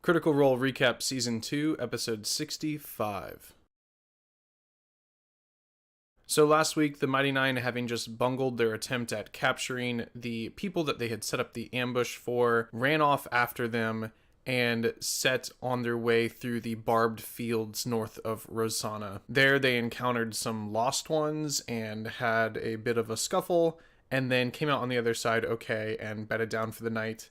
Critical Role Recap Season 2, Episode 65. So last week, the Mighty Nein, having just bungled their attempt at capturing the people that they had set up the ambush for, ran off after them and set on their way through the barbed fields north of Rosanna. There they encountered some lost ones and had a bit of a scuffle, and then came out on the other side okay and bedded down for the night.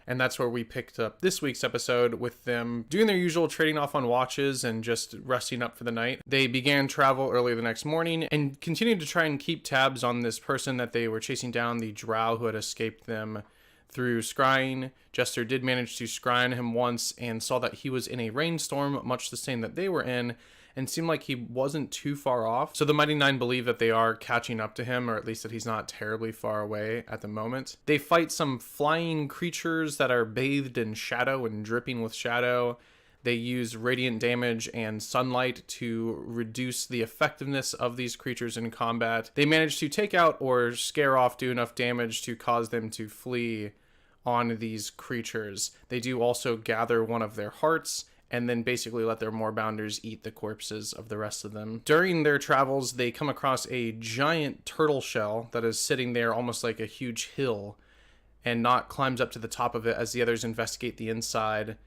And that's where we picked up this week's episode, with them doing their usual trading off on watches and just resting up for the night. They began travel early the next morning and continued to try and keep tabs on this person that they were chasing down, the drow who had escaped them through scrying. Jester did manage to scry on him once and saw that he was in a rainstorm, much the same that they were in, and seemed like he wasn't too far off. So the Mighty Nein believe that they are catching up to him, or at least that he's not terribly far away at the moment. They fight some flying creatures that are bathed in shadow and dripping with shadow. They use radiant damage and sunlight to reduce the effectiveness of these creatures in combat. They manage to take out or scare off, do enough damage to cause them to flee on these creatures. They do also gather one of their hearts and then basically let their moorbounders eat the corpses of the rest of them. During their travels, they come across a giant turtle shell that is sitting there almost like a huge hill, and Knot climbs up to the top of it as the others investigate the inside.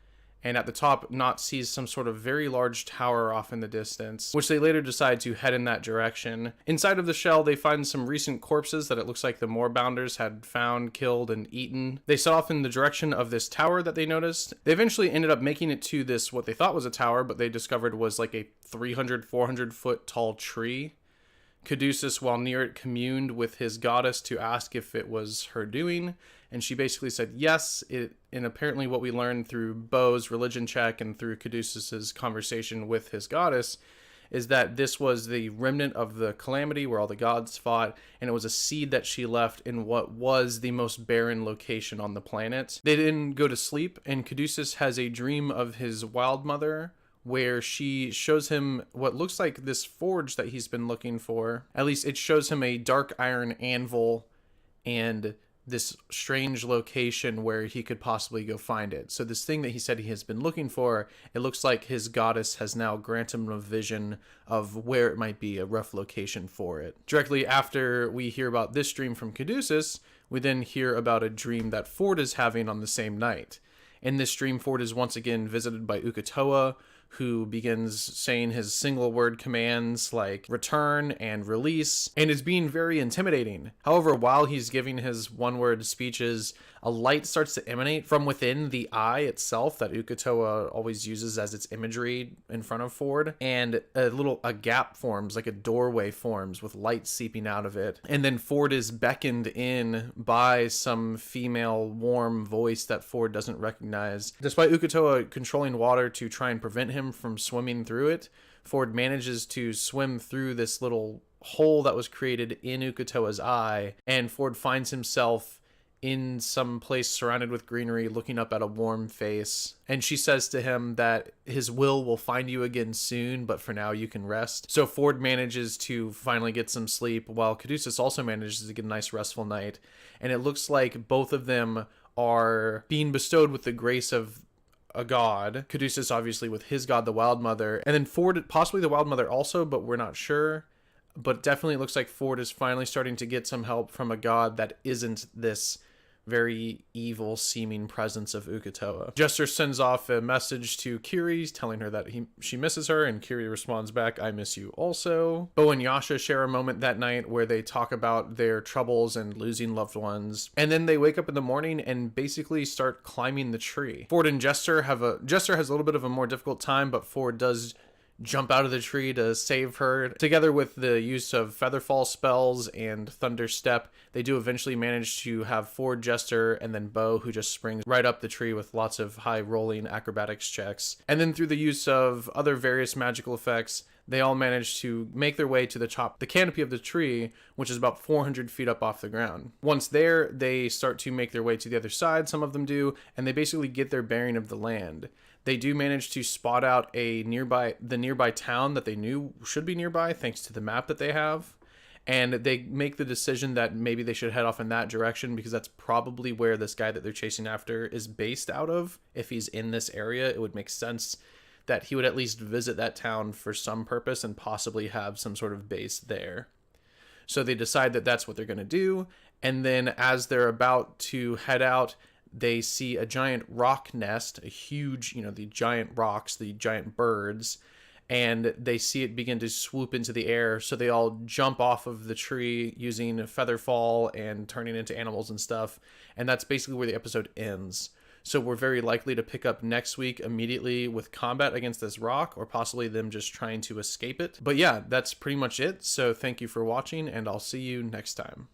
And at the top, Knot sees some sort of very large tower off in the distance, which they later decide to head in that direction. Inside of the shell, they find some recent corpses that it looks like the moorbounders had found, killed, and eaten. They set off in the direction of this tower that they noticed. They eventually ended up making it to this, what they thought was a tower, but they discovered was like a 300, 400 foot tall tree. Caduceus, while near it, communed with his goddess to ask if it was her doing, and she basically said yes. And apparently what we learned through Bo's religion check and through Caduceus's conversation with his goddess is that this was the remnant of the calamity where all the gods fought, and it was a seed that she left in what was the most barren location on the planet. They didn't go to sleep, and Caduceus has a dream of his wild mother, where she shows him what looks like this forge that he's been looking for. At least it shows him a dark iron anvil and this strange location where he could possibly go find it. So this thing that he said he has been looking for, it looks like his goddess has now granted him a vision of where it might be, a rough location for it. Directly after we hear about this dream from Caduceus, we then hear about a dream that Ford is having on the same night. In this dream, Ford is once again visited by Uk'otoa, who begins saying his single word commands like return and release, and is being very intimidating. However, while he's giving his one word speeches, a light starts to emanate from within the eye itself that Uk'otoa always uses as its imagery in front of Ford, and a gap forms, like a doorway forms with light seeping out of it. And then Ford is beckoned in by some female warm voice that Ford doesn't recognize. Despite Uk'otoa controlling water to try and prevent him from swimming through it, Ford manages to swim through this little hole that was created in Uk'otoa's eye, and Ford finds himself in some place surrounded with greenery, looking up at a warm face. And she says to him that his will find you again soon, but for now you can rest. So Ford manages to finally get some sleep, while Caduceus also manages to get a nice restful night. And it looks like both of them are being bestowed with the grace of a god. Caduceus obviously with his god, the Wild Mother, and then Ford possibly the Wild Mother also, but we're not sure. But definitely looks like Ford is finally starting to get some help from a god that isn't this very evil seeming presence of Uk'otoa. Jester sends off a message to Kiri telling her that she misses her, and Kiri responds back, I miss you also. Bo and Yasha share a moment that night where they talk about their troubles and losing loved ones, and then they wake up in the morning and basically start climbing the tree. Ford and Jester has a little bit of a more difficult time, but Ford does jump out of the tree to save her. Together with the use of Featherfall spells and Thunder Step, they do eventually manage to have Ford, Jester, and then Bo, who just springs right up the tree with lots of high rolling acrobatics checks. And then through the use of other various magical effects, they all manage to make their way to the top, the canopy of the tree, which is about 400 feet up off the ground. Once there, they start to make their way to the other side, some of them do, and they basically get their bearing of the land. They do manage to spot out the nearby town that they knew should be nearby thanks to the map that they have. And they make the decision that maybe they should head off in that direction because that's probably where this guy that they're chasing after is based out of. If he's in this area, it would make sense that he would at least visit that town for some purpose and possibly have some sort of base there. So they decide that that's what they're going to do. And then as they're about to head out, they see a giant rock nest, a huge, the giant rocks, the giant birds, and they see it begin to swoop into the air. So they all jump off of the tree using a feather fall and turning into animals and stuff. And that's basically where the episode ends. So we're very likely to pick up next week immediately with combat against this rock, or possibly them just trying to escape it. But yeah, that's pretty much it. So thank you for watching, and I'll see you next time.